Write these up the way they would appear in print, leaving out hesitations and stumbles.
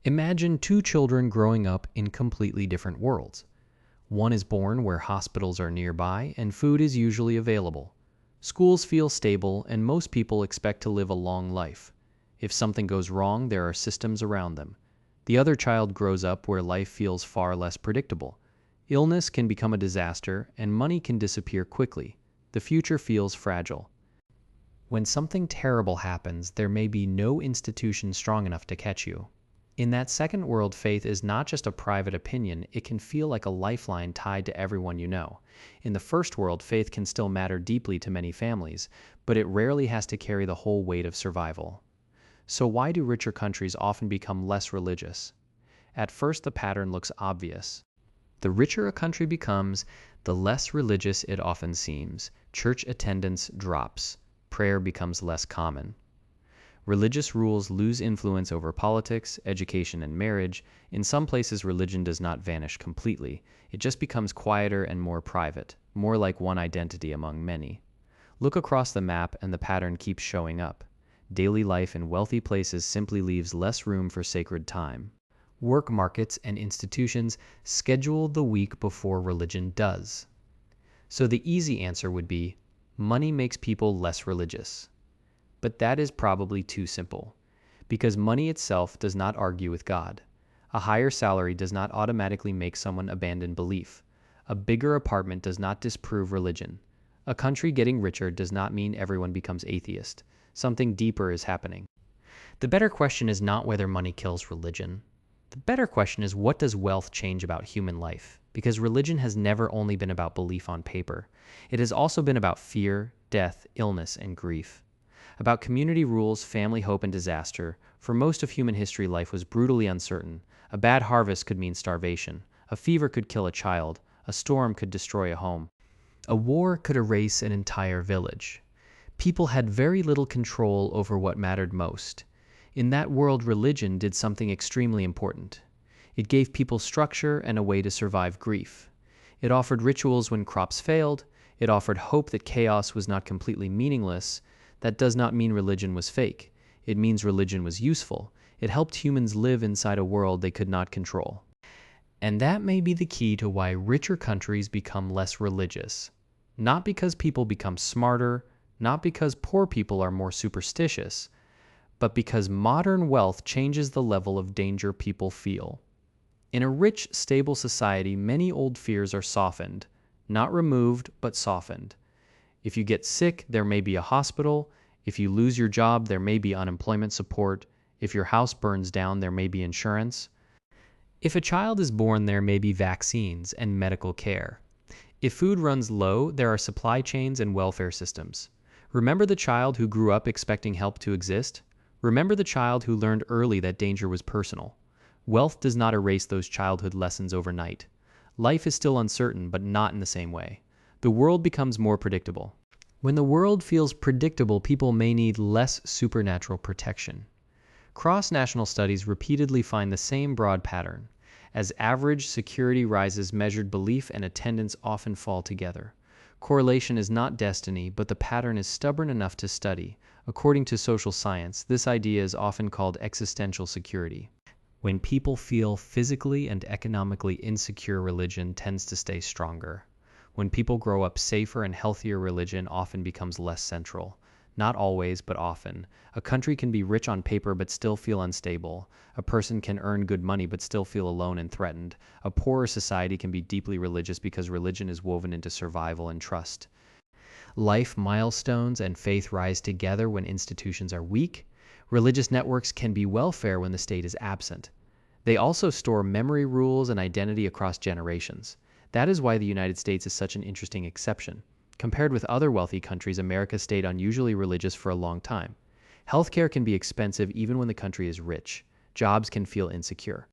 Imagine two children growing up in completely different worlds. One is born where hospitals are nearby and food is usually available. Schools feel stable and most people expect to live a long life. If something goes wrong, there are systems around them. The other child grows up where life feels far less predictable. Illness can become a disaster and money can disappear quickly. The future feels fragile. When something terrible happens, there may be no institution strong enough to catch you. In that second world, faith is not just a private opinion, it can feel like a lifeline tied to everyone you know. In the first world, faith can still matter deeply to many families, but it rarely has to carry the whole weight of survival. So why do richer countries often become less religious? At first, the pattern looks obvious. The richer a country becomes, the less religious it often seems. Church attendance drops. Prayer becomes less common. Religious rules lose influence over politics, education, and marriage. In some places, religion does not vanish completely. It just becomes quieter and more private, more like one identity among many. Look across the map and the pattern keeps showing up. Daily life in wealthy places simply leaves less room for sacred time. Work markets and institutions schedule the week before religion does. So the easy answer would be, money makes people less religious. But that is probably too simple, because money itself does not argue with God. A higher salary does not automatically make someone abandon belief. A bigger apartment does not disprove religion. A country getting richer does not mean everyone becomes atheist. Something deeper is happening. The better question is not whether money kills religion. The better question is, what does wealth change about human life? Because religion has never only been about belief on paper. It has also been about fear, death, illness, and grief. About community rules, family hope, and disaster. For most of human history, life was brutally uncertain. A bad harvest could mean starvation. A fever could kill a child. A storm could destroy a home. A war could erase an entire village. People had very little control over what mattered most. In that world, religion did something extremely important. It gave people structure and a way to survive grief. It offered rituals when crops failed. It offered hope that chaos was not completely meaningless. That does not mean religion was fake. It means religion was useful. It helped humans live inside a world they could not control. And that may be the key to why richer countries become less religious. Not because people become smarter, not because poor people are more superstitious, but because modern wealth changes the level of danger people feel. In a rich, stable society, many old fears are softened, not removed, but softened. If you get sick, there may be a hospital. If you lose your job, there may be unemployment support. If your house burns down, there may be insurance. If a child is born, there may be vaccines and medical care. If food runs low, there are supply chains and welfare systems. Remember the child who grew up expecting help to exist? Remember the child who learned early that danger was personal. Wealth does not erase those childhood lessons overnight. Life is still uncertain, but not in the same way. The world becomes more predictable. When the world feels predictable, people may need less supernatural protection. Cross-national studies repeatedly find the same broad pattern. As average security rises, measured belief and attendance often fall together. Correlation is not destiny, but the pattern is stubborn enough to study. According to social science, this idea is often called existential security. When people feel physically and economically insecure, religion tends to stay stronger. When people grow up safer and healthier, religion often becomes less central. Not always, but often. A country can be rich on paper but still feel unstable. A person can earn good money but still feel alone and threatened. A poorer society can be deeply religious because religion is woven into survival and trust. Life milestones and faith rise together when institutions are weak. Religious networks can be welfare when the state is absent. They also store memory, rules, and identity across generations. That is why the United States is such an interesting exception. Compared with other wealthy countries, America stayed unusually religious for a long time. Healthcare can be expensive even when the country is rich. Jobs can feel insecure.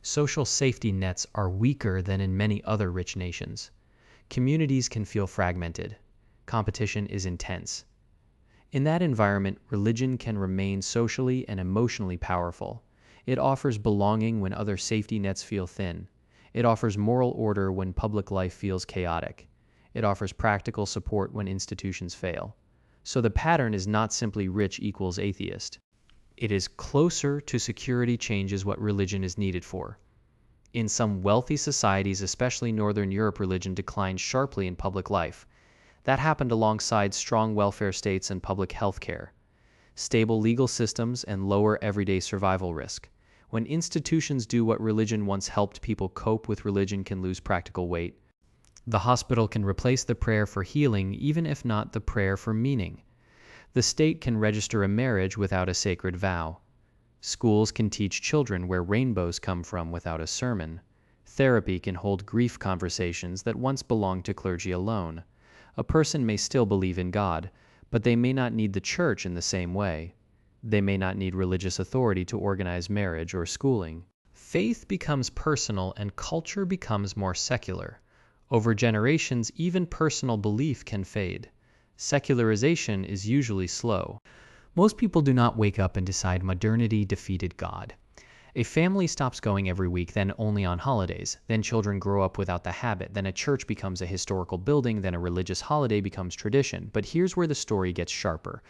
Social safety nets are weaker than in many other rich nations. Communities can feel fragmented. Competition is intense. In that environment, religion can remain socially and emotionally powerful. It offers belonging when other safety nets feel thin. It offers moral order when public life feels chaotic. It offers practical support when institutions fail. So the pattern is not simply rich equals atheist. It is closer to security changes what religion is needed for. In some wealthy societies, especially Northern Europe, religion declined sharply in public life. That happened alongside strong welfare states and public health care, stable legal systems, and lower everyday survival risk. When institutions do what religion once helped people cope with, religion can lose practical weight. The hospital can replace the prayer for healing, even if not the prayer for meaning. The state can register a marriage without a sacred vow. Schools can teach children where rainbows come from without a sermon. Therapy can hold grief conversations that once belonged to clergy alone. A person may still believe in God, but they may not need the church in the same way. They may not need religious authority to organize marriage or schooling. Faith becomes personal and culture becomes more secular. Over generations, even personal belief can fade. Secularization is usually slow. Most people do not wake up and decide modernity defeated God. A family stops going every week, then only on holidays. Then children grow up without the habit. Then a church becomes a historical building. Then a religious holiday becomes tradition. But here's where the story gets sharper.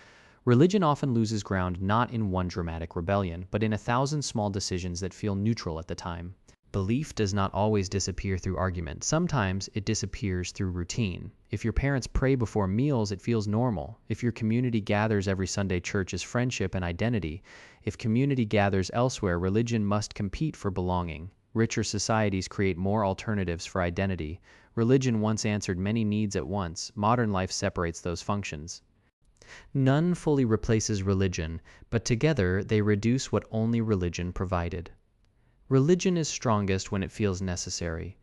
Religion often loses ground not in one dramatic rebellion, but in 1,000 small decisions that feel neutral at the time. Belief does not always disappear through argument. Sometimes it disappears through routine. If your parents pray before meals, it feels normal. If your community gathers every Sunday, church is friendship and identity. If community gathers elsewhere, religion must compete for belonging. Richer societies create more alternatives for identity. Religion once answered many needs at once. Modern life separates those functions. None fully replaces religion, but together they reduce what only religion provided. Religion is strongest when it feels necessary.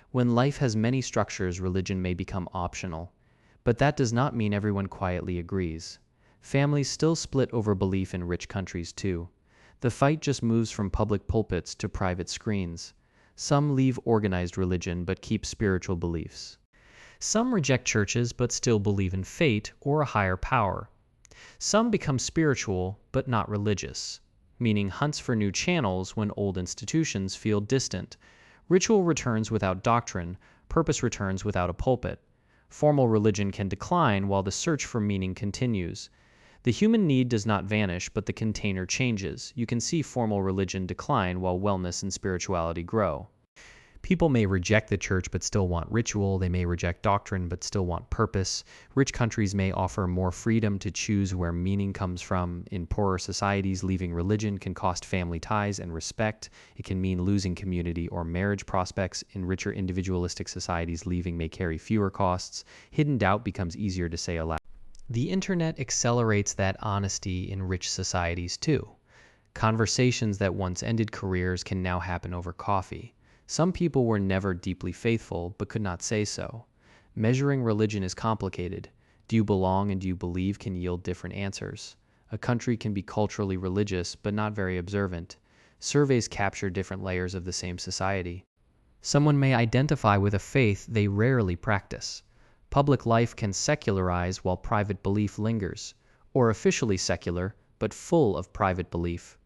When life has many structures, religion may become optional. But that does not mean everyone quietly agrees. Families still split over belief in rich countries too. The fight just moves from public pulpits to private screens. Some leave organized religion but keep spiritual beliefs. Some reject churches but still believe in fate or a higher power. Some become spiritual but not religious, meaning hunts for new channels when old institutions feel distant. Ritual returns without doctrine, purpose returns without a pulpit. Formal religion can decline while the search for meaning continues. The human need does not vanish, but the container changes. You can see formal religion decline while wellness and spirituality grow. People may reject the church but still want ritual. They may reject doctrine but still want purpose. Rich countries may offer more freedom to choose where meaning comes from. In poorer societies, leaving religion can cost family ties and respect. It can mean losing community or marriage prospects. In richer individualistic societies, leaving may carry fewer costs. Hidden doubt becomes easier to say aloud. The internet accelerates that honesty in rich societies too. Conversations that once ended careers can now happen over coffee. Some people were never deeply faithful, but could not say so. Measuring religion is complicated. Do you belong and do you believe can yield different answers. A country can be culturally religious, but not very observant. Surveys capture different layers of the same society. Someone may identify with a faith they rarely practice. Public life can secularize while private belief lingers, or officially secular, but full of private belief.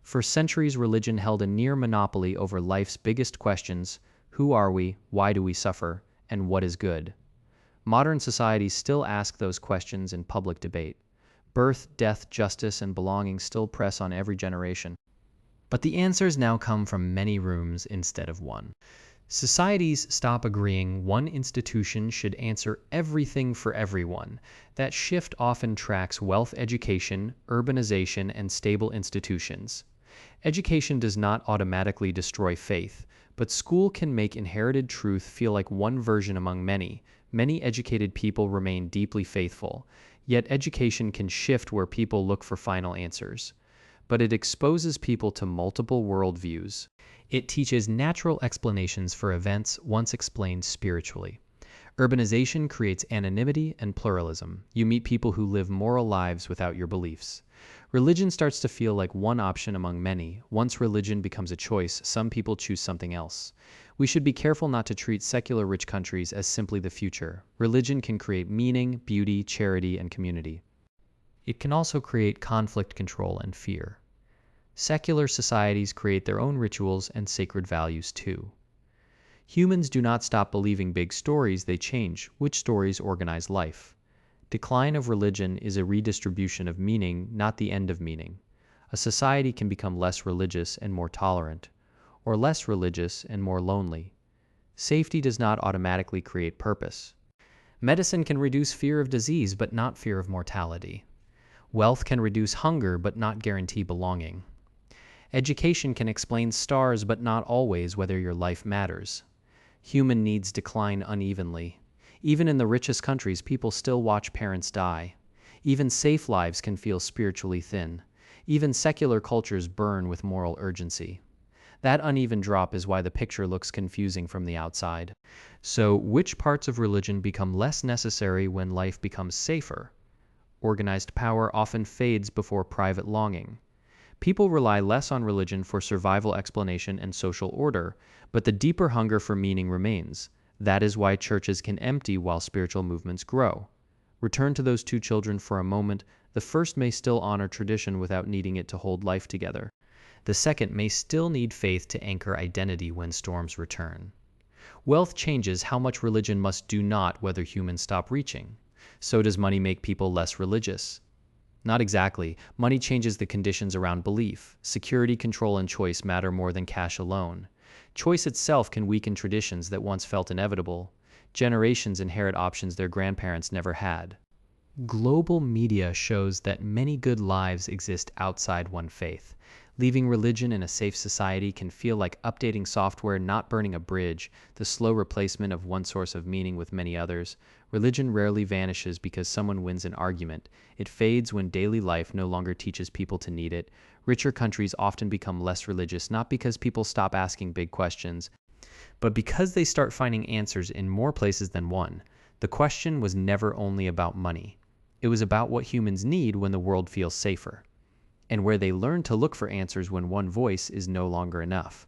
For centuries, religion held a near monopoly over life's biggest questions: who are we, why do we suffer, and what is good? Modern societies still ask those questions in public debate. Birth, death, justice, and belonging still press on every generation. But the answers now come from many rooms instead of one. Societies stop agreeing one institution should answer everything for everyone. That shift often tracks wealth, education, urbanization, and stable institutions. Education does not automatically destroy faith, but school can make inherited truth feel like one version among many. Many educated people remain deeply faithful, yet education can shift where people look for final answers. But it exposes people to multiple worldviews. It teaches natural explanations for events once explained spiritually. Urbanization creates anonymity and pluralism. You meet people who live moral lives without your beliefs. Religion starts to feel like one option among many. Once religion becomes a choice, some people choose something else. We should be careful not to treat secular rich countries as simply the future. Religion can create meaning, beauty, charity, and community. It can also create conflict, control, and fear. Secular societies create their own rituals and sacred values too. Humans do not stop believing big stories, they change which stories organize life. Decline of religion is a redistribution of meaning, not the end of meaning. A society can become less religious and more tolerant, or less religious and more lonely. Safety does not automatically create purpose. Medicine can reduce fear of disease, but not fear of mortality. Wealth can reduce hunger, but not guarantee belonging. Education can explain stars, but not always whether your life matters. Human needs decline unevenly. Even in the richest countries, people still watch parents die. Even safe lives can feel spiritually thin. Even secular cultures burn with moral urgency. That uneven drop is why the picture looks confusing from the outside. So, which parts of religion become less necessary when life becomes safer? Organized power often fades before private longing. People rely less on religion for survival explanation and social order, but the deeper hunger for meaning remains. That is why churches can empty while spiritual movements grow. Return to those two children for a moment. The first may still honor tradition without needing it to hold life together. The second may still need faith to anchor identity when storms return. Wealth changes how much religion must do, not whether humans stop reaching. So does money make people less religious? Not exactly. Money changes the conditions around belief. Security, control, and choice matter more than cash alone. Choice itself can weaken traditions that once felt inevitable. Generations inherit options their grandparents never had. Global media shows that many good lives exist outside one faith. Leaving religion in a safe society can feel like updating software, not burning a bridge, the slow replacement of one source of meaning with many others. Religion rarely vanishes because someone wins an argument. It fades when daily life no longer teaches people to need it. Richer countries often become less religious, not because people stop asking big questions, but because they start finding answers in more places than one. The question was never only about money. It was about what humans need when the world feels safer, and where they learn to look for answers when one voice is no longer enough.